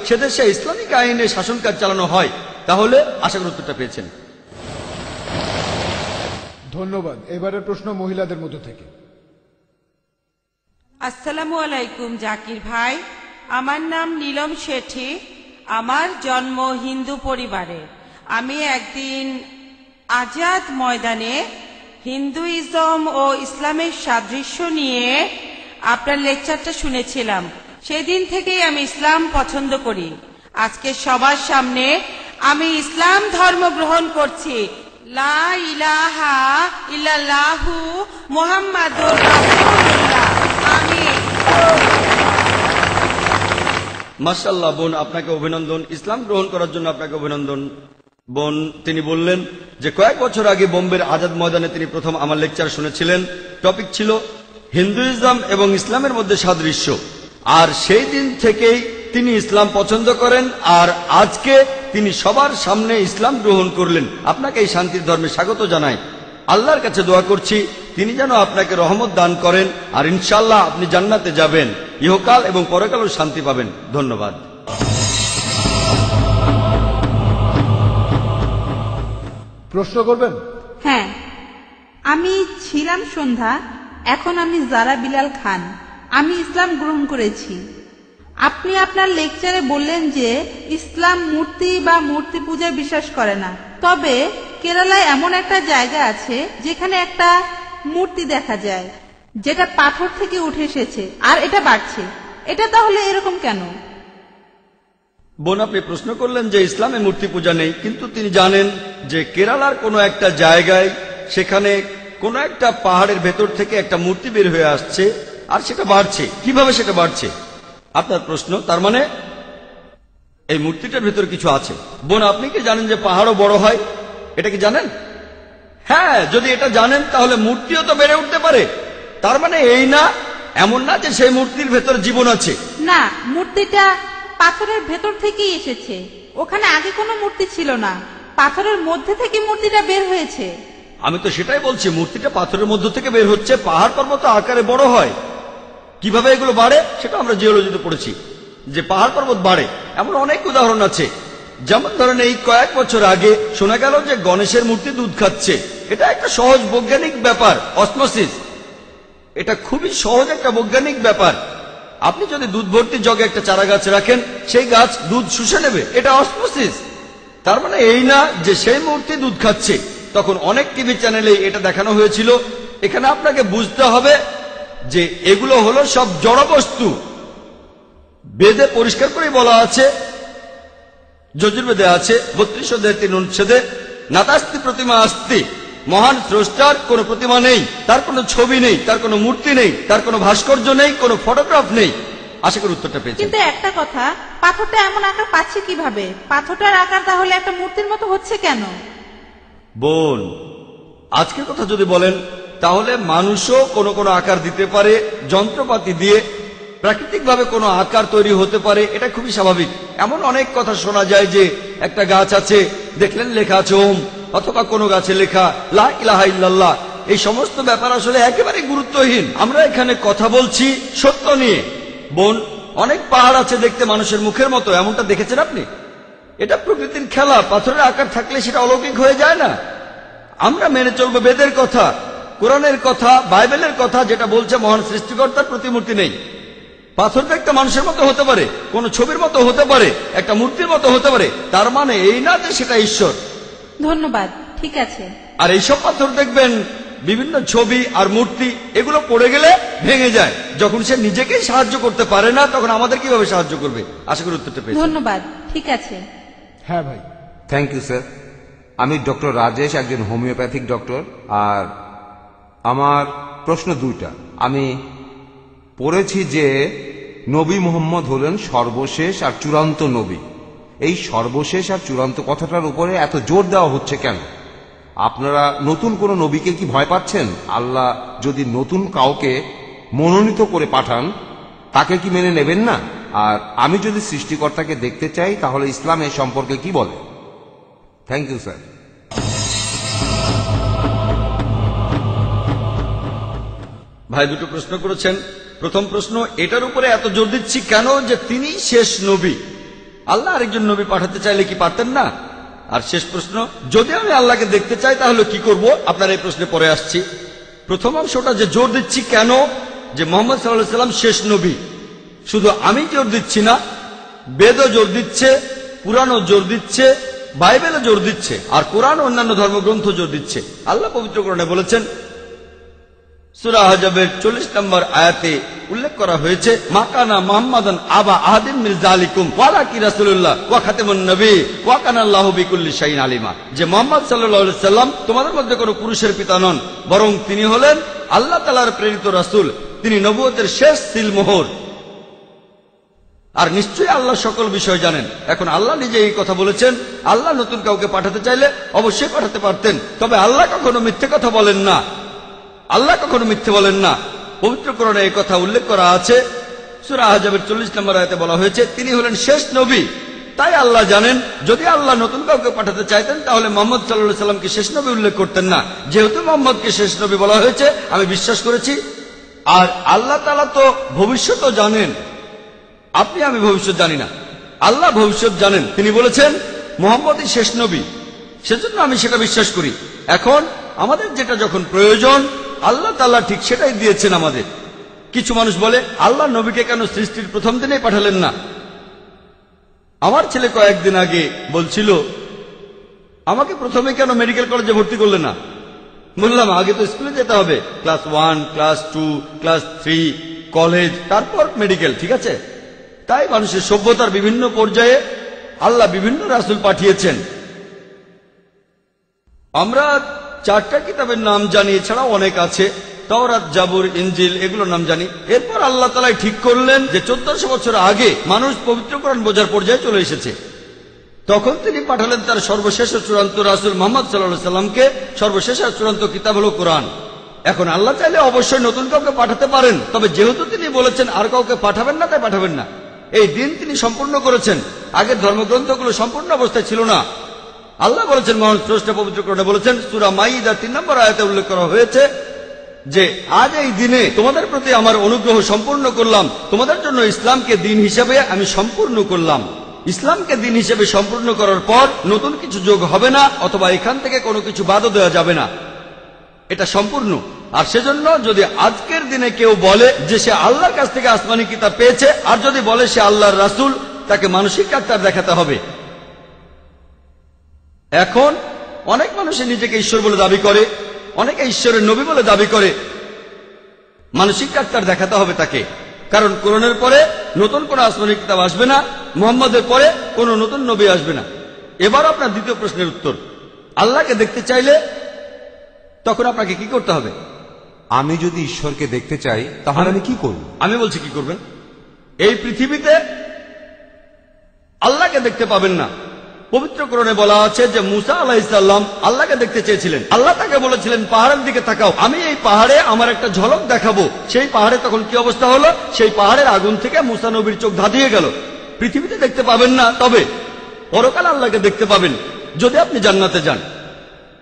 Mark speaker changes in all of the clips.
Speaker 1: সে দেশে ইসলামিক আইনে শাসন কাজ চালানো হয়, তাহলে আশা করি উত্তরটা পেয়েছেন।
Speaker 2: ধন্যবাদ। এবারের প্রশ্ন মহিলাদের মধ্য থেকে।
Speaker 3: আসসালামু আলাইকুম জাকির ভাই, আমার নাম নীলম শেঠি। আমার জন্ম হিন্দু পরিবারে। আমি একদিন আজাদ ময়দানে হিন্দুইজম ও ইসলামের সাদৃশ্য নিয়ে আপনার লেকচারটা শুনেছিলাম। সেদিন থেকেই আমি ইসলাম পছন্দ করি। আজকে সবার সামনে আমি ইসলাম ধর্ম গ্রহণ করছি। লা ইলাহা ইল্লাল্লাহু মুহাম্মাদুর রাসূলুল্লাহ। আমিন।
Speaker 1: মাশাআল্লাহ বোন, আপনাকে অভিনন্দন। ইসলাম গ্রহণ করার জন্য আপনাকে অভিনন্দন বোন। তিনি বললেন যে কয়েক বছর আগে বোম্বের আজাদ ময়দানে তিনি প্রথম আমার লেকচার শুনেছিলেন। টপিক ছিল হিন্দুইজম এবং ইসলামের মধ্যে সাদৃশ্য, আর সেই দিন থেকেই তিনি ইসলাম পছন্দ করেন, আর আজকে তিনি সবার সামনে ইসলাম গ্রহণ করলেন। আপনাকে এই শান্তির ধর্মে স্বাগত জানাই। আল্লাহর কাছে দোয়া করছি তিনি যেন আপনাকে রহমত দান করেন, আর ইনশাআল্লাহ আপনি জান্নাতে যাবেন, ইহকাল এবং পরকালেও শান্তি পাবেন। ধন্যবাদ।
Speaker 2: প্রশ্ন করবেন?
Speaker 4: হ্যাঁ, আমি ছিলাম সন্ধ্যা, এখন আমি জারা বিলাল খান। আমি ইসলাম গ্রহণ করেছি। আপনি আপনার লেকচারে বললেন যে ইসলাম মূর্তি বা মূর্তি পূজায় বিশ্বাস করে না, তবে কেরালায় এমন একটা জায়গা আছে যেখানে একটা মূর্তি দেখা যায় যেটা পাথর থেকে উঠে এসেছে আর এটা বাড়ছে। এটা তাহলে এরকম কেন?
Speaker 1: বোন, আপনি প্রশ্ন করলেন যে ইসলামে মূর্তি পূজা নেই, কিন্তু তিনি জানেন যে কেরালার কোনো একটা জায়গায় সেখানে কোনো একটা পাহাড়ের ভেতর থেকে একটা মূর্তি বের হয়ে আসছে আর সেটা বাড়ছে। কিভাবে সেটা বাড়ছে আপনার প্রশ্ন। তার মানে এই মূর্তিটার ভেতর কিছু আছে। বোন, আপনি কি জানেন যে পাহাড়ও বড় হয়? এটা কি জানেন? হ্যাঁ, যদি এটা জানেন তাহলে মূর্তিও তো বেড়ে উঠতে পারে। তার মানে এই না, এমন না যে সেই মূর্তির ভেতর জীবন আছে।
Speaker 4: না, মূর্তিটা পাথরের ভেতর থেকেই এসেছে। ওখানে আগে কোনো মূর্তি ছিল না, পাথরের মধ্যে থেকে মূর্তিটা বের হয়েছে।
Speaker 1: আমি তো সেটাই বলছি, মূর্তিটা পাথরের মধ্য থেকে বের হচ্ছে। পাহাড় পর্বত আকারে বড় হয়, কিভাবে এগুলো বাড়ে সেটা আমরা জিওলজিতে পড়েছি যে পাহাড় পর্বত বাড়ে। এমন অনেক উদাহরণ আছে। যেমন ধরেন এই কয়েক বছর আগে শোনা গেল যে গণেশের মূর্তি দুধ খাচ্ছে। এটা একটা সহজ বৈজ্ঞানিক ব্যাপার, অসমোসিস। এটা খুবই সহজ একটা বৈজ্ঞানিক ব্যাপার। আপনি যদি দুধ ভর্তি জগে একটা চারা গাছ রাখেন, সেই গাছ দুধ শুষে নেবে। এটা অসমোসিস। তার মানে এই না যে সেই মূর্তি দুধ খাচ্ছে। তখন অনেক টিভি চ্যানেলে এটা দেখানো হয়েছিল। এখানে আপনাকে বুঝতে হবে যে এগুলো হলো সব জড় বস্তু। বেদে পরিষ্কার করে বলা আছে, যজুর্বেদে আছে 32 অধ্যায় 3 অনুচ্ছেদে, নাতাস্তি প্রতিমা আস্তি। মহান স্রষ্টার কোনো প্রতিমা নেই, তার কোনো ছবি নেই, তার কোনো মূর্তি নেই, তার কোনো ভাস্কর্য নেই, কোনো ফটোগ্রাফ নেই। আশা করি উত্তরটা পেয়েছেন।
Speaker 4: কিন্তু একটা কথা, পাথরটা এমন আকার পাচ্ছে কিভাবে? পাথরটার আকার তাহলে একটা মূর্তির মতো হচ্ছে কেন?
Speaker 1: বোন, আজকের কথা যদি বলেন তাহলে মানুষও কোনো কোনো আকার দিতে পারে, যন্ত্রপাতি দিয়ে প্রাকৃতিকভাবে কোনো আকার তৈরি হতে পারে। এটা খুবই স্বাভাবিক। এমন অনেক কথা শোনা যায় যে একটা গাছ আছে, দেখলেন লেখা আছে ওম, অথবা কোনো গাছে লেখা লা ইলাহা ইল্লাল্লাহ। এই সমস্ত ব্যাপার আসলে একেবারে গুরুত্বহীন। আমরা এখানে কথা বলছি সত্য নিয়ে। বোন, অনেক পাহাড় আছে দেখতে মানুষের মুখের মতো, এমনটা দেখেছেন আপনি? এটা প্রকৃতির খেলা। পাথরের আকার থাকলে সেটা অলৌকিক হয়ে যায় না। আমরা মেনে চলবো বেদের কথা, কোরআনের কথা, বাইবেলের কথা, যেটা বলছে মহান সৃষ্টিকর্তার প্রতিমূর্তি নেই। পাথরটা একটা মানুষের মতো হতে পারে, কোন ছবির মতো হতে পারে, একটা মূর্তির মতো হতে পারে। তার মানে এই না যে সেটা ঈশ্বর।
Speaker 4: ধন্যবাদ, ঠিক আছে।
Speaker 1: আর এইসব পাথর দেখবেন বিভিন্ন ছবি আর মূর্তি, এগুলো পড়ে গেলে ভেঙে যায়। যখন সে নিজেকেই সাহায্য করতে পারে না, তখন আমাদের কিভাবে সাহায্য করবে? আশা করি উত্তরটা পেয়েছি।
Speaker 4: ধন্যবাদ, ঠিক আছে।
Speaker 2: হ্যাঁ ভাই।
Speaker 5: Thank you sir. আমি ডক্টর রাজেশ, একজন হোমিওপ্যাথিক ডক্টর। আর আমার প্রশ্ন দুইটা। আমি পড়েছি যে নবী মোহাম্মদ হলেন সর্বশেষ আর চূড়ান্ত নবী। এই সর্বশেষ আর চূড়ান্ত কথাটার উপরে এত জোর দেওয়া হচ্ছে কেন? আপনারা নতুন কোন নবীকে কি ভয় পাচ্ছেন? আল্লাহ যদি নতুন কাউকে মনোনীত করে পাঠান, তাকে কি মেনে নেবেন না? আর আমি যদি সৃষ্টিকর্তাকে দেখতে চাই, তাহলে ইসলাম এ সম্পর্কে কি বলে? Thank you sir.
Speaker 1: ভাই দুটো প্রশ্ন করেছেন। প্রথম প্রশ্ন, এটার উপরে এত জোর দিচ্ছি কেন যে তিনি শেষ নবী। আল্লাহ আরেকজন নবী পাঠাতে চাইলে কি পারতেন না? আর শেষ প্রশ্ন, যদি আমি আল্লাহকে দেখতে চাই তাহলে কি করব? আপনার এই প্রশ্নে পরে আসছি। প্রথম অংশটা যে জোর দিচ্ছি কেন যে মোহাম্মদ সাল্লাল্লাহু আলাইহি সাল্লাম শেষ নবী, শুধু আমি জোর দিচ্ছি না, বেদও জোর দিচ্ছে, পুরাণও জোর দিচ্ছে, বাইবেলও জোর দিচ্ছে, আর কোরআন অন্যান্য ধর্মগ্রন্থ জোর দিচ্ছে। আল্লাহ পবিত্র কোরআনে বলেছেন, সূরা আহজাবের 40 নম্বর আয়াতে উল্লেখ করা হয়েছে, মা কানা মুহাম্মাদান আবা আহাদিন মিন যালিকুম ওয়ালাকিন রাসূলুল্লাহ ওয়া খাতামুন নবী ওয়া কানা আল্লাহু বিকুল্লি শাইইন আলিমা। যে মুহাম্মদ সাল্লাল্লাহু আলাইহি সাল্লাম তোমাদের মধ্যে কোনো পুরুষের পিতা নন, বরং তিনি হলেন আল্লাহ তাআলার প্রেরিত রাসূল, তিনি নবুয়তের শেষ সিলমোহর, আর নিশ্চয়ই আল্লাহ সকল বিষয় জানেন। এখন আল্লাহ নিজে এই কথা বলেছেন, আল্লাহ নতুন কাউকে পাঠাতে চাইলে অবশ্যই পাঠাতে পারতেন, তবে আল্লাহ কখনো মিথ্যে কথা বলেন না। আল্লাহ কখনো মিথ্যে বলেন না। পবিত্র কোরআনে এই কথা উল্লেখ করা আছে। সূরা আহজাবের 40 নম্বর আয়াতে বলা হয়েছে তিনি হলেন শেষ নবী। তাই আল্লাহ জানেন, যদি আল্লাহ নতুন কাউকে পাঠাতে চাইতেন তাহলে মুহাম্মদ সাল্লাল্লাহু আলাইহি সাল্লামকে শেষ নবী উল্লেখ করতেন না। যেহেতু মুহাম্মদকে শেষ নবী বলা হয়েছে আমি বিশ্বাস করেছি। আর আল্লাহ তাআলা তো ভবিষ্যৎও জানেন, আপনি আমি ভবিষ্যৎ জানি না, আল্লাহ ভবিষ্যৎ জানেন। তিনি বলেছেন মুহাম্মদই শেষ নবী, সেজন্য আমি সেটা বিশ্বাস করি। এখন আমাদের যেটা যখন প্রয়োজন আল্লাহ তাআলা ঠিক সেটাই দিয়েছেন আমাদের। কিছু মানুষ বলে আল্লাহ নবীকে কেন সৃষ্টির প্রথম দিনেই পাঠালেন না? আমার ছেলে কয়েকদিন আগে বলছিল, আমাকে প্রথমে কেন মেডিকেল কলেজে ভর্তি করলেন না? বললাম আগে তো স্কুলে যেতে হবে, ক্লাস 1, ক্লাস 2, ক্লাস 3, কলেজ, তারপর মেডিকেল, ঠিক আছে? তাই মানুষের সভ্যতার বিভিন্ন পর্যায়ে আল্লাহ বিভিন্ন রাসূল পাঠিয়েছেন। আমরা 4টা কিতাবের নাম জানি, এছাড়াও অনেক আছে, তাওরাত, জাবুর, ইনজিল, এগুলোর নাম জানি। এরপর আল্লাহ তাআলা ঠিক করলেন যে 1400 বছর আগে মানুষ পবিত্র কোরআন বোঝার পর্যায়ে চলে এসেছে। তখন তিনি পাঠালেন তার সর্বশেষ ও চূড়ান্ত রাসূল মুহাম্মদ সাল্লাল্লাহু আলাইহি সাল্লামকে। সর্বশেষ আর চূড়ান্ত কিতাব হলো কোরআন। এখন আল্লাহ চাইলে অবশ্যই নতুন কাউকে পাঠাতে পারেন, তবে যেহেতু তিনি বলেছেন আর কাউকে পাঠাবেন না, তাই পাঠাবেন না। এই দিন তিনি সম্পূর্ণ করেছেন। আগের ধর্মগ্রন্থগুলো সম্পূর্ণ অবস্থায় ছিল না। আল্লাহ বলেছেন, মহান স্রষ্টা পবিত্র কোরআনে বলেছেন, সূরা মাইদা 3 নম্বর আয়াতে উল্লেখ করা হয়েছে যে আজ এই দিনে তোমাদের প্রতি আমার অনুগ্রহ সম্পূর্ণ করলাম, তোমাদের জন্য ইসলামকে দিন হিসেবে আমি সম্পূর্ণ করলাম। ইসলামকে দিন হিসেবে সম্পূর্ণ করার পর নতুন কিছু যোগ হবে না, অথবা এখান থেকে কোনো কিছু বাদও দেওয়া যাবে না। এটা সম্পূর্ণ। আর সেজন্য যদি আজকের দিনে কেউ বলে যে সে আল্লাহর কাছ থেকে আসমানি কিতাব পেয়েছে, আর যদি বলে সে আল্লাহর রাসূল, তাকে মানসিক ডাক্তার দেখাতে হবে। এখন অনেক মানুষই নিজেকে ঈশ্বর বলে দাবি করে, অনেকে ঈশ্বরের নবী বলে দাবি করে। মানসিক ডাক্তার দেখাতে হবে তাকে, কারণ কোরআনের পরে নতুন কোন আসমানি কিতাব আসবে না, মুহাম্মদের পরে কোনো নতুন নবী আসবে না। এবার আপনার দ্বিতীয় প্রশ্নের উত্তর, আল্লাহকে দেখতে চাইলে তখন আপনাকে কি করতে হবে?
Speaker 5: আমি যদি ঈশ্বরকে দেখতে চাই তাহলে আমি কি করব?
Speaker 1: আমি বলছি কি করবেন। এই পৃথিবীতে আল্লাহকে দেখতে পাবেন না। পবিত্র কোরআনে বলা আছে যে মুসা আলাইহিস সালাম আল্লাহকে দেখতে চেয়েছিলেন। আল্লাহ তাকে বলেছিলেন পাহাড়ের দিকে তাকাও, আমি এই পাহাড়ে আমার একটা ঝলক দেখাবো। সেই পাহাড়ে তখন কি অবস্থা হলো? সেই পাহাড়ের আগুন থেকে মুসা নবীর চোখ ধাঁধিয়ে গেল। পৃথিবীতে দেখতে পাবেন না, তবে পরকাল আল্লাহকে দেখতে পাবেন। যদি আপনি জান্নাতে যান,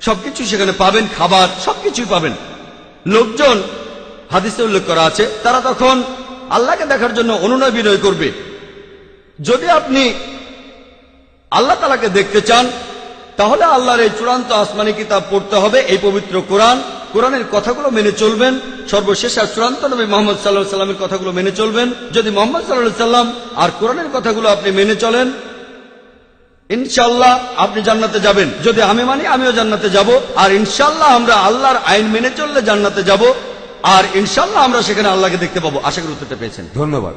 Speaker 1: সবকিছু সেখানে পাবেন, খাবার সবকিছুই পাবেন। লোকজন, হাদিসে উল্লেখ করা আছে, তারা তখন আল্লাহকে দেখার জন্য অনুনয় বিনয় করবে। যদি আপনি আল্লাহ তাআলাকে দেখতে চান তাহলে আল্লাহর এই চূড়ান্ত আসমানি কিতাব পড়তে হবে, এই পবিত্র কোরআন। কোরআনের কথাগুলো মেনে চলবেন। সর্বশেষ আর চূড়ান্ত নবী মুহাম্মদ সাল্লাল্লাহু আলাইহি সাল্লামের কথাগুলো মেনে চলবেন। যদি মুহাম্মদ সাল্লাল্লাহু আলাইহি সাল্লাম আর কোরআনের কথাগুলো আপনি মেনে চলেন, ইনশাআল্লাহ আপনি জান্নাতে যাবেন। যদি আমি মানি, আমিও জান্নাতে যাব। আর ইনশাআল্লাহ আমরা আল্লাহর আইন মেনে চললে জান্নাতে যাব। আর ইনশাআল্লাহ আমরা সেখানে আল্লাহকে দেখতে পাবো। আশা করি উত্তরটা পেয়েছেন।
Speaker 5: ধন্যবাদ।